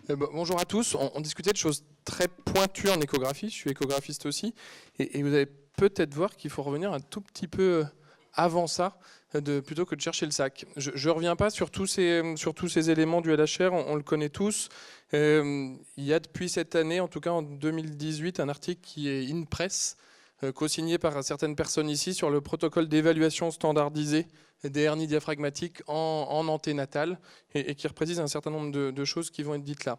Bonjour à tous. On discutait de choses très pointues en échographie. Je suis échographiste aussi. Et vous allez peut-être voir qu'il faut revenir un tout petit peu avant ça, plutôt que de chercher le sac. Je ne reviens pas sur tous ces éléments du LHR, on le connaît tous. Il y a depuis cette année, en tout cas en 2018, un article qui est in press, co-signé par certaines personnes ici, sur le protocole d'évaluation standardisé des hernies diaphragmatiques en anténatale, et qui reprécise un certain nombre de choses qui vont être dites là.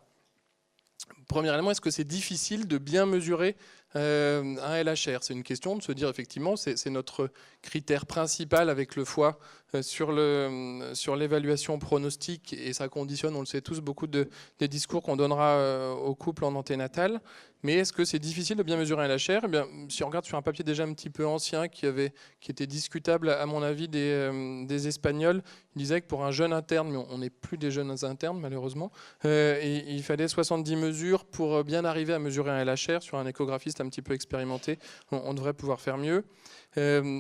Premier élément, est-ce que c'est difficile de bien mesurer un LHR? C'est une question de se dire, effectivement, c'est notre critère principal avec le foie sur l'évaluation pronostique, et ça conditionne, on le sait tous, beaucoup des discours qu'on donnera au couple en anténatal. Mais est-ce que c'est difficile de bien mesurer un LHR? Eh bien, si on regarde sur un papier déjà un petit peu ancien, qui était discutable à mon avis des Espagnols, il disait que pour un jeune interne, mais on n'est plus des jeunes internes malheureusement, il fallait 70 mesures pour bien arriver à mesurer un LHR. Sur un échographiste un petit peu expérimenté, on devrait pouvoir faire mieux.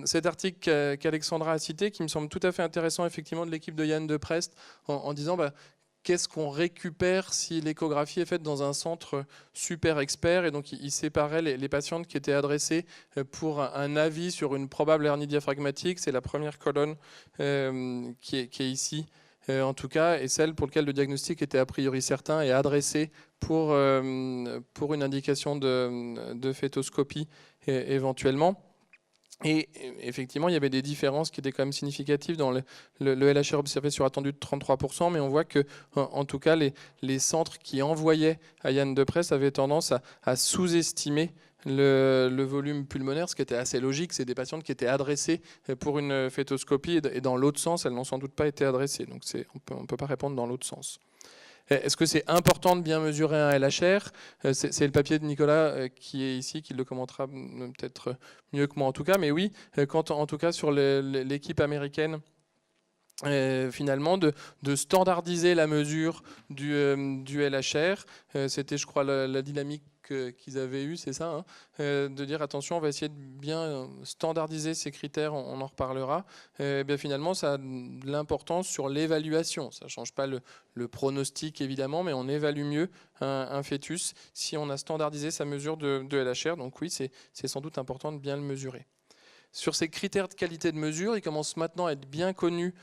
Cet article qu'Alexandra a cité, qui me semble tout à fait intéressant effectivement, de l'équipe de Yann Deprest, en disant qu'est-ce qu'on récupère si l'échographie est faite dans un centre super expert. Et donc il séparait les patientes qui étaient adressées pour un avis sur une probable hernie diaphragmatique. C'est la première colonne qui est ici, en tout cas, et celle pour laquelle le diagnostic était a priori certain et adressé pour une indication de fœtoscopie éventuellement. Et effectivement, il y avait des différences qui étaient quand même significatives dans le LHR observé sur attendu de 33%, mais on voit que, en tout cas, les centres qui envoyaient à Yann Deprest avaient tendance à sous-estimer le volume pulmonaire, ce qui était assez logique. C'est des patientes qui étaient adressées pour une fœtoscopie, et dans l'autre sens, elles n'ont sans doute pas été adressées. Donc on ne peut pas répondre dans l'autre sens. Est-ce que c'est important de bien mesurer un LHR? C'est le papier de Nicolas qui est ici, qui le commentera peut-être mieux que moi en tout cas. Mais oui, quand en tout cas sur l'équipe américaine, finalement de standardiser la mesure du LHR, c'était je crois la dynamique qu'ils avaient eue, c'est ça, hein, de dire attention, on va essayer de bien standardiser ces critères, on en reparlera. Bien finalement ça a de l'importance sur l'évaluation. Ça ne change pas le pronostic évidemment, mais on évalue mieux un fœtus si on a standardisé sa mesure de LHR. Donc oui, c'est sans doute important de bien le mesurer. Sur ces critères de qualité de mesure, ils commencent maintenant à être bien connus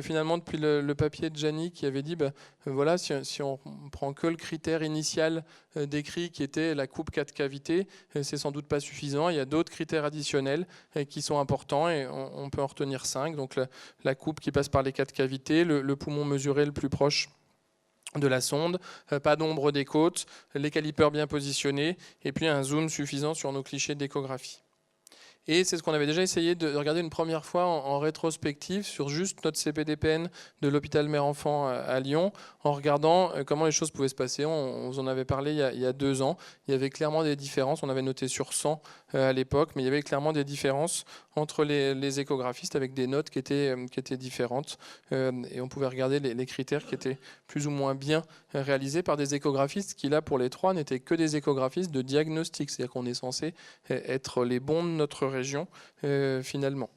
finalement depuis le papier de Gianni, qui avait dit voilà, si on prend que le critère initial décrit qui était la coupe 4 cavités, c'est sans doute pas suffisant. Il y a d'autres critères additionnels qui sont importants, et on peut en retenir 5. Donc la coupe qui passe par les 4 cavités, le poumon mesuré le plus proche de la sonde, pas d'ombre des côtes, les calipers bien positionnés, et puis un zoom suffisant sur nos clichés d'échographie. Et c'est ce qu'on avait déjà essayé de regarder une première fois en rétrospective sur juste notre CPDPN de l'hôpital Mère-Enfant à Lyon, en regardant comment les choses pouvaient se passer. On vous en avait parlé il y a 2 ans. Il y avait clairement des différences. On avait noté sur 100 à l'époque, mais il y avait clairement des différences entre les échographistes, avec des notes qui étaient différentes. Et on pouvait regarder les critères qui étaient plus ou moins bien réalisés par des échographistes qui, là, pour les 3, n'étaient que des échographistes de diagnostic. C'est-à-dire qu'on est censé être les bons de notre région finalement.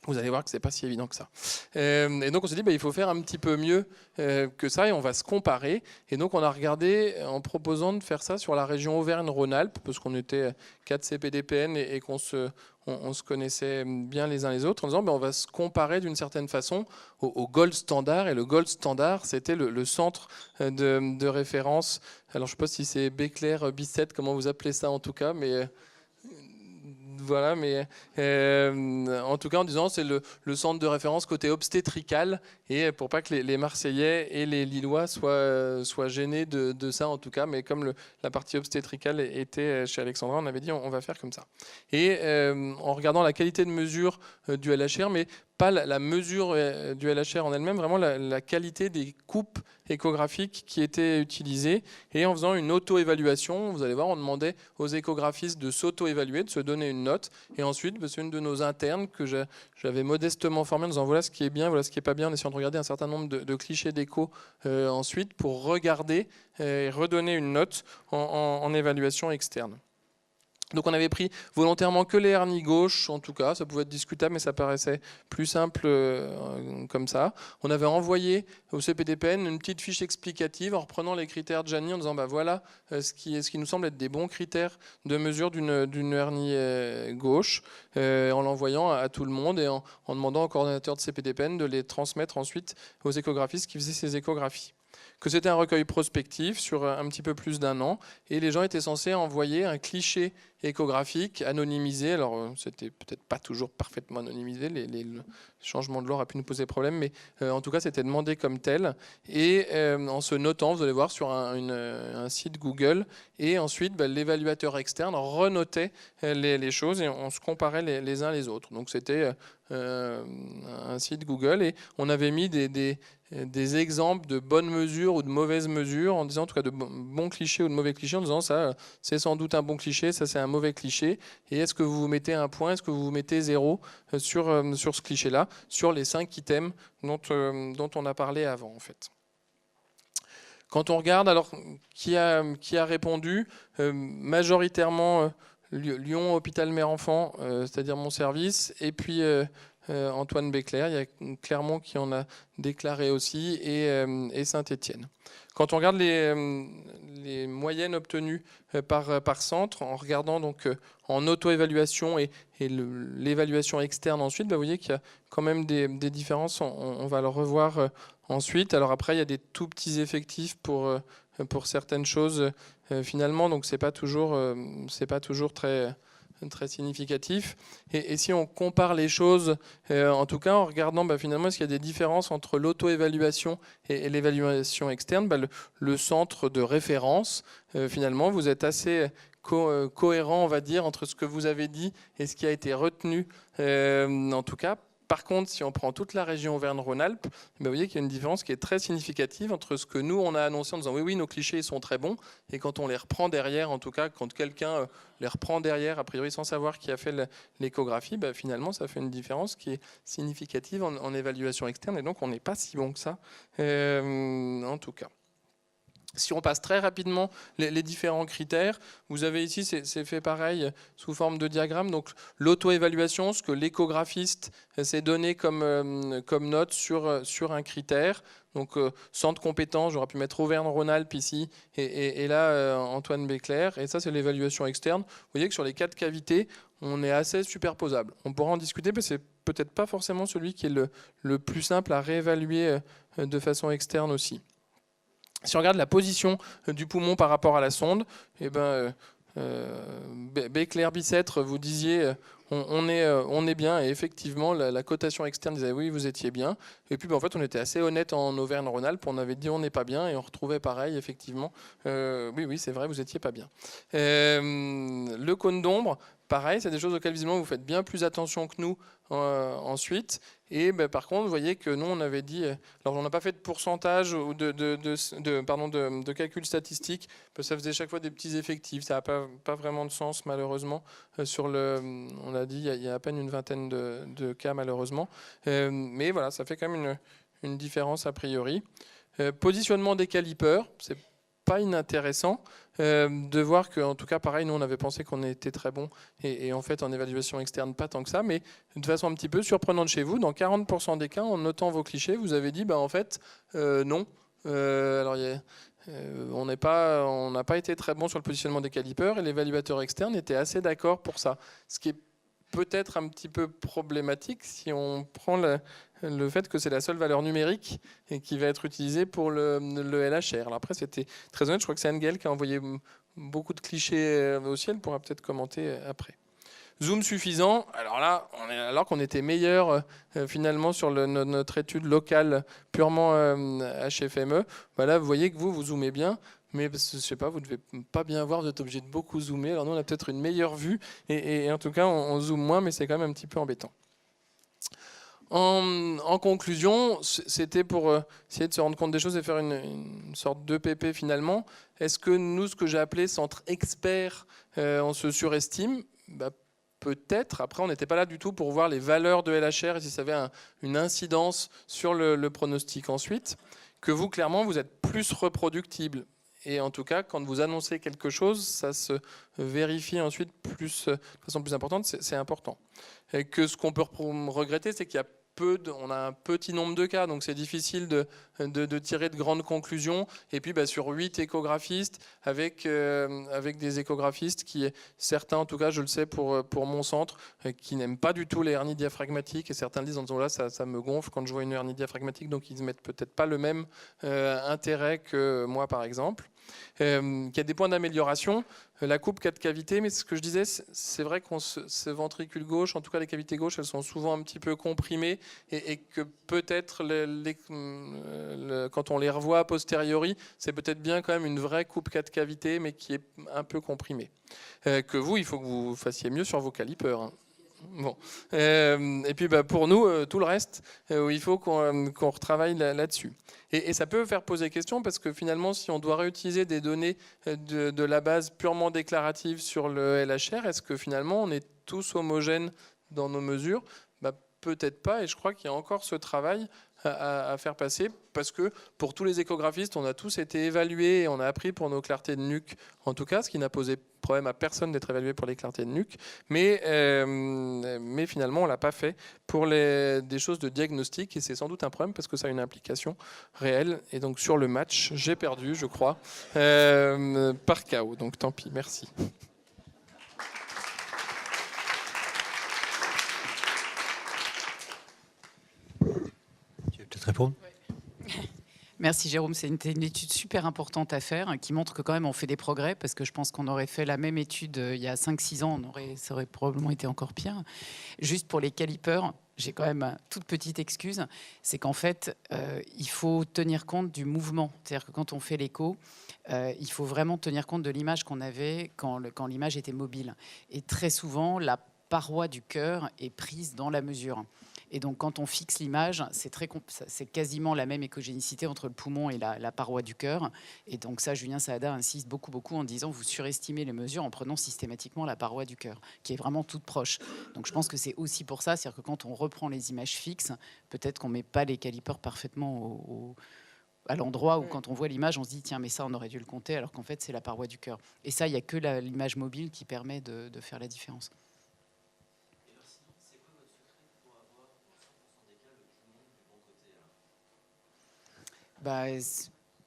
Vous allez voir que c'est pas si évident que ça. Et donc on s'est dit il faut faire un petit peu mieux que ça, et on va se comparer. Et donc on a regardé en proposant de faire ça sur la région Auvergne-Rhône-Alpes, parce qu'on était 4 CPDPN et qu'on se connaissait bien les uns les autres, en disant on va se comparer d'une certaine façon au gold standard. Et le gold standard, c'était le centre de référence. Alors je ne sais pas si c'est Béclair, Bicêtre, comment vous appelez ça en tout cas, mais voilà, mais en tout cas en disant c'est le centre de référence côté obstétrical, et pour pas que les Marseillais et les Lillois soient gênés de ça en tout cas, mais comme la partie obstétricale était chez Alexandra, on avait dit on va faire comme ça. Et en regardant la qualité de mesure du LHR, mais pas la mesure du LHR en elle-même, vraiment la qualité des coupes échographiques qui étaient utilisées, et en faisant une auto-évaluation, vous allez voir, on demandait aux échographistes de s'auto-évaluer, de se donner une note, et ensuite c'est une de nos internes que j'avais modestement formée en disant voilà ce qui est bien, voilà ce qui n'est pas bien, en essayant de regarder un certain nombre de clichés d'écho ensuite pour regarder et redonner une note en évaluation externe. Donc on avait pris volontairement que les hernies gauches, en tout cas, ça pouvait être discutable, mais ça paraissait plus simple comme ça. On avait envoyé au CPDPN une petite fiche explicative en reprenant les critères de Gianni en disant bah voilà ce qui nous semble être des bons critères de mesure d'une hernie gauche, en l'envoyant à tout le monde et en demandant au coordonnateur de CPDPN de les transmettre ensuite aux échographistes qui faisaient ces échographies. Que c'était un recueil prospectif sur un petit peu plus d'1 an, et les gens étaient censés envoyer un cliché échographique anonymisé. Alors, c'était peut-être pas toujours parfaitement anonymisé, le changement de l'or a pu nous poser problème, mais en tout cas, c'était demandé comme tel. Et en se notant, vous allez voir, sur un site Google, et ensuite, l'évaluateur externe renotait les choses, et on se comparait les uns les autres. Donc, c'était un site Google, et on avait mis des exemples de bonnes mesures ou de mauvaises mesures, en disant en tout cas de bons clichés ou de mauvais clichés, en disant ça c'est sans doute un bon cliché, ça c'est un mauvais cliché, et est-ce que vous mettez un point, est-ce que vous mettez 0 sur ce cliché-là, sur les 5 items dont on a parlé avant en fait. Quand on regarde, alors qui a répondu, majoritairement Lyon Hôpital Mère-Enfant, c'est-à-dire mon service, et puis Antoine Béclair, il y a Clermont qui en a déclaré aussi, et Saint-Étienne. Quand on regarde les moyennes obtenues par centre, en regardant donc en auto-évaluation et l'évaluation externe ensuite, vous voyez qu'il y a quand même des différences, on va le revoir ensuite. Alors après, il y a des tout petits effectifs pour certaines choses finalement, donc c'est pas toujours très significatif. Et si on compare les choses, en tout cas en regardant finalement est-ce qu'il y a des différences entre l'auto-évaluation et l'évaluation externe, le centre de référence, finalement vous êtes assez cohérent on va dire entre ce que vous avez dit et ce qui a été retenu en tout cas. Par contre, si on prend toute la région Auvergne-Rhône-Alpes, vous voyez qu'il y a une différence qui est très significative entre ce que nous, on a annoncé en disant oui, nos clichés sont très bons, et quand on les reprend derrière, en tout cas, quand quelqu'un les reprend derrière, a priori sans savoir qui a fait l'échographie, finalement, ça fait une différence qui est significative en évaluation externe, et donc on n'est pas si bon que ça, en tout cas. Si on passe très rapidement les différents critères, vous avez ici, c'est fait pareil sous forme de diagramme. Donc l'auto-évaluation, ce que l'échographiste s'est donné comme note sur un critère. Donc centre compétent, j'aurais pu mettre Auvergne-Rhône-Alpes ici, et là Antoine Béclair. Et ça, c'est l'évaluation externe. Vous voyez que sur les 4 cavités, on est assez superposable. On pourra en discuter, mais c'est peut-être pas forcément celui qui est le plus simple à réévaluer de façon externe aussi. Si on regarde la position du poumon par rapport à la sonde, Béclair-Bicêtre, vous disiez on est bien, et effectivement la cotation externe disait oui, vous étiez bien, et puis en fait on était assez honnête en Auvergne-Rhône-Alpes, on avait dit on n'est pas bien, et on retrouvait pareil effectivement, oui c'est vrai, vous étiez pas bien. Le cône d'ombre, pareil, c'est des choses auxquelles visiblement vous faites bien plus attention que nous ensuite. Et par contre, vous voyez que nous, on avait dit, alors on n'a pas fait de pourcentage ou de calcul statistique, parce que ça faisait chaque fois des petits effectifs, ça n'a pas vraiment de sens malheureusement. On a dit, il y a à peine une vingtaine de cas malheureusement. Mais voilà, ça fait quand même une différence a priori. Positionnement des calipers, c'est pas inintéressant de voir qu'en tout cas pareil, nous on avait pensé qu'on était très bon, et en fait en évaluation externe pas tant que ça, mais de façon un petit peu surprenante chez vous, dans 40% des cas, en notant vos clichés, vous avez dit en fait non. Alors on n'a pas été très bon sur le positionnement des calipers, et l'évaluateur externe était assez d'accord pour ça, ce qui est peut-être un petit peu problématique si on prend le fait que c'est la seule valeur numérique et qui va être utilisée pour le LHR. Alors après, c'était très honnête, je crois que c'est Anne-Gaëlle qui a envoyé beaucoup de clichés aussi, elle pourra peut-être commenter après. Zoom suffisant, alors là, alors qu'on était meilleur finalement sur notre étude locale purement HFME, là vous voyez que vous zoomez bien, mais je sais pas, vous ne devez pas bien voir, vous êtes obligé de beaucoup zoomer. Alors nous, on a peut-être une meilleure vue, et en tout cas, on zoome moins, mais c'est quand même un petit peu embêtant. En conclusion, c'était pour essayer de se rendre compte des choses et faire une sorte d'EPP finalement. Est-ce que nous, ce que j'ai appelé centre expert, on se surestime ? Peut-être. Après, on n'était pas là du tout pour voir les valeurs de LHR et si ça avait une incidence sur le pronostic ensuite. Que vous, clairement, vous êtes plus reproductible. Et en tout cas, quand vous annoncez quelque chose, ça se vérifie ensuite de façon plus importante, c'est important. Et que ce qu'on peut regretter, c'est qu'il y a on a un petit nombre de cas, donc c'est difficile de tirer de grandes conclusions. Et puis sur 8 échographistes, avec des échographistes qui, certains en tout cas, je le sais pour mon centre, qui n'aiment pas du tout les hernies diaphragmatiques, et certains disent en disant là ça me gonfle quand je vois une hernie diaphragmatique, donc ils ne mettent peut-être pas le même intérêt que moi par exemple. Qu'il y a des points d'amélioration, la coupe 4 cavités, mais ce que je disais, c'est vrai qu'on ce ventricule gauche, en tout cas les cavités gauches, elles sont souvent un petit peu comprimées et que peut-être quand on les revoit a posteriori, c'est peut-être bien quand même une vraie coupe 4 cavités, mais qui est un peu comprimée. Que vous, il faut que vous fassiez mieux sur vos calipers. Hein. Bon. Et puis pour nous, tout le reste, il faut qu'on retravaille là-dessus. Et ça peut faire poser question parce que finalement, si on doit réutiliser des données de la base purement déclarative sur le LHR, est-ce que finalement on est tous homogènes dans nos mesures ? Peut-être pas, et je crois qu'il y a encore ce travail à faire passer, parce que pour tous les échographistes, on a tous été évalués et on a appris pour nos clartés de nuque, en tout cas, ce qui n'a posé problème à personne d'être évalué pour les clartés de nuque, mais finalement, on ne l'a pas fait pour des choses de diagnostic, et c'est sans doute un problème, parce que ça a une implication réelle, et donc sur le match, j'ai perdu, je crois, par KO, donc tant pis, merci. Peut-être répondre ? Merci Jérôme, c'est une étude super importante à faire qui montre que quand même on fait des progrès, parce que je pense qu'on aurait fait la même étude il y a 5-6 ans, ça aurait probablement été encore pire. Juste pour les calipers, j'ai quand même une toute petite excuse, c'est qu'en fait il faut tenir compte du mouvement, c'est-à-dire que quand on fait l'écho, il faut vraiment tenir compte de l'image qu'on avait quand l'image était mobile. Et très souvent, la paroi du cœur est prise dans la mesure. Et donc, quand on fixe l'image, c'est quasiment la même écogénicité entre le poumon et la paroi du cœur. Et donc ça, Julien Saada insiste beaucoup en disant vous surestimez les mesures en prenant systématiquement la paroi du cœur, qui est vraiment toute proche. Donc je pense que c'est aussi pour ça, c'est-à-dire que quand on reprend les images fixes, peut-être qu'on ne met pas les calipers parfaitement à l'endroit où, quand on voit l'image, on se dit tiens, mais ça, on aurait dû le compter, alors qu'en fait, c'est la paroi du cœur. Et ça, il n'y a que l'image mobile qui permet de faire la différence.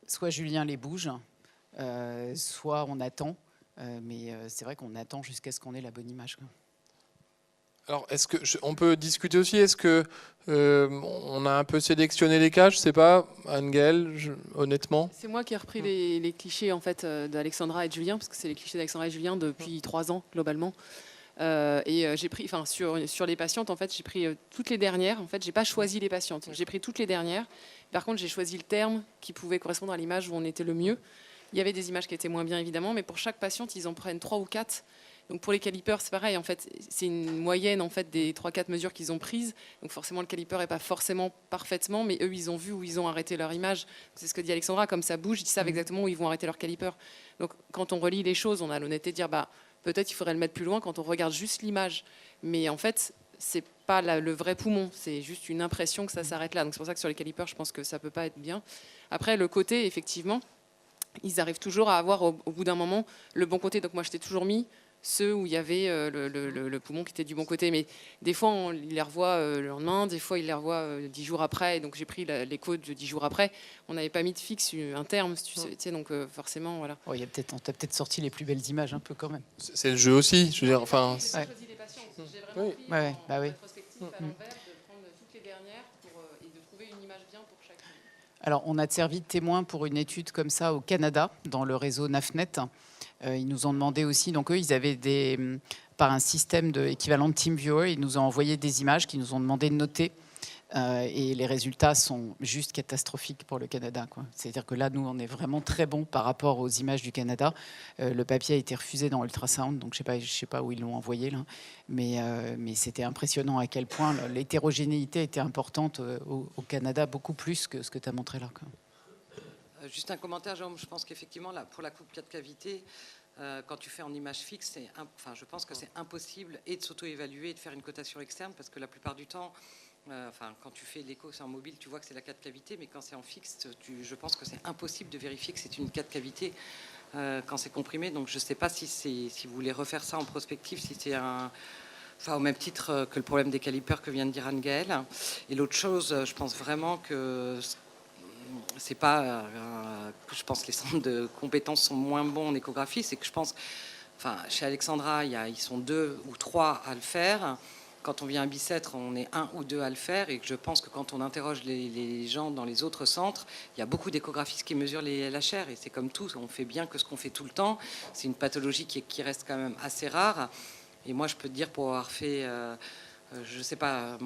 Soit Julien les bouge, soit on attend, mais c'est vrai qu'on attend jusqu'à ce qu'on ait la bonne image. Alors, est-ce que on peut discuter aussi ? Est-ce que on a un peu sélectionné les cas ? Je sais pas, Anne-Gaëlle, honnêtement. C'est moi qui ai repris les clichés en fait d'Alexandra et de Julien, parce que c'est les clichés d'Alexandra et de Julien depuis 3 ans globalement. Et j'ai pris, sur les patientes, en fait, j'ai pris toutes les dernières. En fait, j'ai pas choisi les patientes. J'ai pris toutes les dernières. Par contre, j'ai choisi le terme qui pouvait correspondre à l'image où on était le mieux. Il y avait des images qui étaient moins bien, évidemment, mais pour chaque patiente, ils en prennent 3 ou 4. Donc pour les calipers, c'est pareil. En fait, c'est une moyenne en fait des 3-4 mesures qu'ils ont prises. Donc forcément, le caliper n'est pas forcément parfaitement, mais eux, ils ont vu où ils ont arrêté leur image. C'est ce que dit Alexandra. Comme ça bouge, ils savent exactement où ils vont arrêter leur caliper. Donc quand on relie les choses, on a l'honnêteté de dire peut-être il faudrait le mettre plus loin quand on regarde juste l'image. Mais en fait, c'est pas le vrai poumon, c'est juste une impression que ça s'arrête là. Donc c'est pour ça que sur les calipers, je pense que ça peut pas être bien. Après, le côté, effectivement, ils arrivent toujours à avoir au bout d'un moment le bon côté. Donc moi, je t'ai toujours mis ceux où il y avait le poumon qui était du bon côté. Mais des fois, il les revoit le lendemain, des fois, il les revoit 10 jours après. Donc j'ai pris l'écho de 10 jours après. On n'avait pas mis de fixe, un terme, tu sais, donc forcément, voilà. Oh, on t'a peut-être sorti les plus belles images un peu quand même. C'est le jeu aussi, je veux dire. Enfin. J'ai pas choisi les patients. J'ai vraiment pris en rétrospective à l'envers, de prendre toutes les dernières et de trouver une image bien pour chacune. Alors, on a servi de témoin pour une étude comme ça au Canada, dans le réseau NAFNet. Ils nous ont demandé aussi, donc eux, ils avaient par un système équivalent de TeamViewer, ils nous ont envoyé des images qu'ils nous ont demandé de noter. Et les résultats sont juste catastrophiques pour le Canada, quoi. C'est-à-dire que là, nous, on est vraiment très bon par rapport aux images du Canada. Le papier a été refusé dans Ultrasound, donc je sais pas où ils l'ont envoyé, là. Mais c'était impressionnant à quel point l'hétérogénéité était importante au Canada, beaucoup plus que ce que tu as montré là, quoi. Juste un commentaire, Jérôme. Je pense qu'effectivement, pour la coupe 4 cavités, quand tu fais en image fixe, je pense que c'est impossible et de s'auto-évaluer et de faire une cotation externe, parce que la plupart du temps, Enfin, quand tu fais l'écho, c'est en mobile, tu vois que c'est la 4 cavités, mais quand c'est en fixe, je pense que c'est impossible de vérifier que c'est une 4 cavités quand c'est comprimé. Donc, je ne sais pas si vous voulez refaire ça en prospective, si c'est au même titre que le problème des calipers que vient de dire Anne-Gaëlle. Et l'autre chose, je pense vraiment que c'est pas, je pense que les centres de compétences sont moins bons en échographie, c'est que je pense, chez Alexandra, ils sont 2 ou 3 à le faire. Quand on vient à Bicêtre, on est 1 ou 2 à le faire, et que je pense que quand on interroge les gens dans les autres centres, il y a beaucoup d'échographistes qui mesurent les LHR, et c'est comme tout, on fait bien que ce qu'on fait tout le temps. C'est une pathologie qui reste quand même assez rare. Et moi, je peux te dire, pour avoir fait, je sais pas,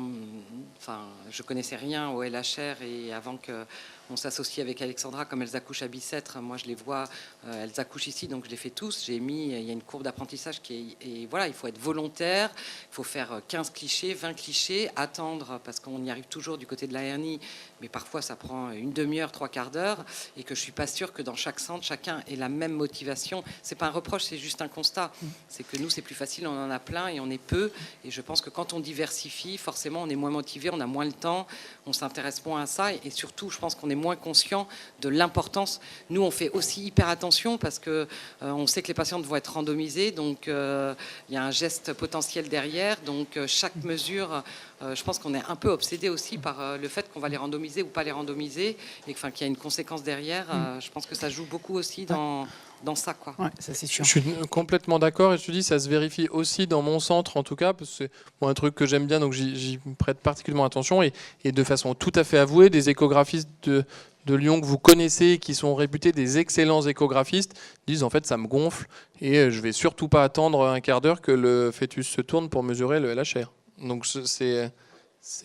je connaissais rien au LHR, et avant qu'on s'associe avec Alexandra, comme elles accouchent à Bicêtre, moi je les vois, elles accouchent ici, donc je les fais tous. Il y a une courbe d'apprentissage et voilà, il faut être volontaire, il faut faire 15 clichés, 20 clichés, attendre, parce qu'on y arrive toujours du côté de la hernie, mais parfois ça prend une demi-heure, 3/4 d'heure, et que je suis pas sûre que dans chaque centre, chacun ait la même motivation. C'est pas un reproche, c'est juste un constat. C'est que nous, c'est plus facile, on en a plein et on est peu, et je pense que quand on diversifie, forcément, on est moins motivé, on a moins le temps, on s'intéresse moins à ça, et surtout, je pense qu'on est moins conscient de l'importance. Nous, on fait aussi hyper attention parce que on sait que les patientes vont être randomisées, donc il y a un geste potentiel derrière, donc chaque mesure, je pense qu'on est un peu obsédé aussi par le fait qu'on va les randomiser ou pas les randomiser, et qu'il y a une conséquence derrière. Je pense que ça joue beaucoup aussi dans ça, quoi. Ouais, ça c'est sûr. Je suis complètement d'accord, et je te dis, ça se vérifie aussi dans mon centre, en tout cas, parce que c'est un truc que j'aime bien, donc j'y prête particulièrement attention, et de façon tout à fait avouée, des échographistes de Lyon que vous connaissez, qui sont réputés des excellents échographistes, disent en fait ça me gonfle, et je vais surtout pas attendre un quart d'heure que le fœtus se tourne pour mesurer le LHR. Donc c'est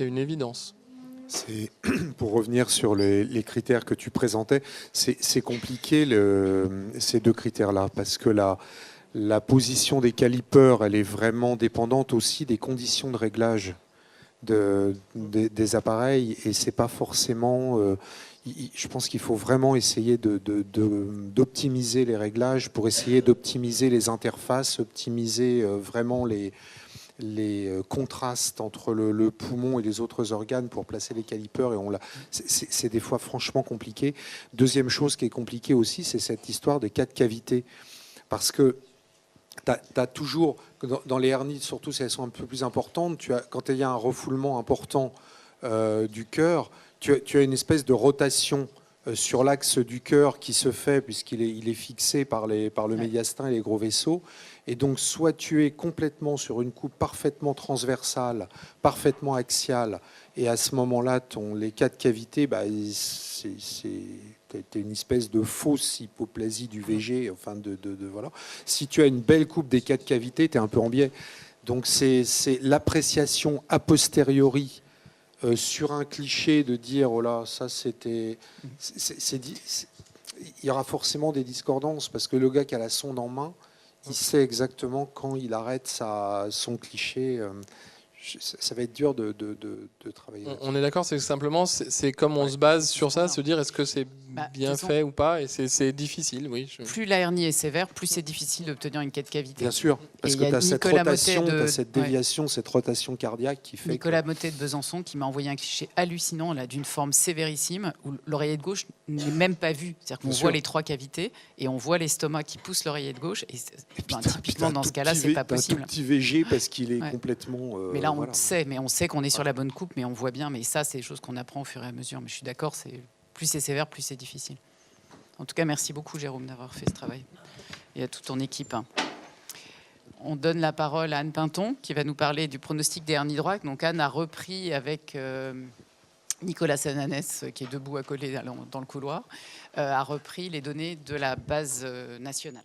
une évidence. Pour revenir sur les critères que tu présentais, c'est compliqué ces 2 critères-là, parce que la position des calipers, elle est vraiment dépendante aussi des conditions de réglage des appareils, et c'est pas forcément... je pense qu'il faut vraiment essayer d'optimiser les réglages pour essayer d'optimiser les interfaces, optimiser vraiment les contrastes entre le poumon et les autres organes pour placer les calipers, et c'est des fois franchement compliqué. Deuxième chose qui est compliquée aussi, c'est cette histoire de 4 cavités, parce que tu as toujours, dans les hernies, surtout si elles sont un peu plus importantes, quand il y a un refoulement important du cœur, tu as une espèce de rotation sur l'axe du cœur qui se fait, puisqu'il est fixé par le médiastin et les gros vaisseaux. Et donc, soit tu es complètement sur une coupe parfaitement transversale, parfaitement axiale, et à ce moment-là, les 4 cavités, c'est une espèce de fausse hypoplasie du VG. Enfin, voilà. Si tu as une belle coupe des 4 cavités, tu es un peu en biais. Donc, c'est l'appréciation a posteriori sur un cliché de dire, oh là, ça c'était... Il y aura forcément des discordances, parce que le gars qui a la sonde en main, il sait exactement quand il arrête son cliché. Ça va être dur de travailler. On est d'accord, c'est simplement, c'est comme on se base sur ça, se dire est-ce que c'est bien fait ou pas, et c'est difficile, oui. Plus la hernie est sévère, plus c'est difficile d'obtenir une 4 cavités. Bien sûr, parce que tu as cette rotation, tu as cette déviation, cette rotation cardiaque qui fait Nicolas Mottet de Besançon qui m'a envoyé un cliché hallucinant, là, d'une forme sévérissime, où l'oreillette gauche n'est même pas vue. C'est-à-dire qu'on voit les 3 cavités, et on voit l'estomac qui pousse l'oreillette gauche, et typiquement dans ce cas-là, c'est pas possible. Un tout petit VG parce qu'il est complètement... mais là, on sait, mais on sait qu'on est sur la bonne coupe, mais on voit bien. Mais ça, c'est des choses qu'on apprend au fur et à mesure. Mais je suis d'accord, plus c'est sévère, plus c'est difficile. En tout cas, merci beaucoup, Jérôme, d'avoir fait ce travail. Et à toute ton équipe. On donne la parole à Anne Pinton, qui va nous parler du pronostic des hernies droites. Donc, Anne a repris avec Nicolas Sananès, qui est debout à coller dans le couloir, a repris les données de la base nationale.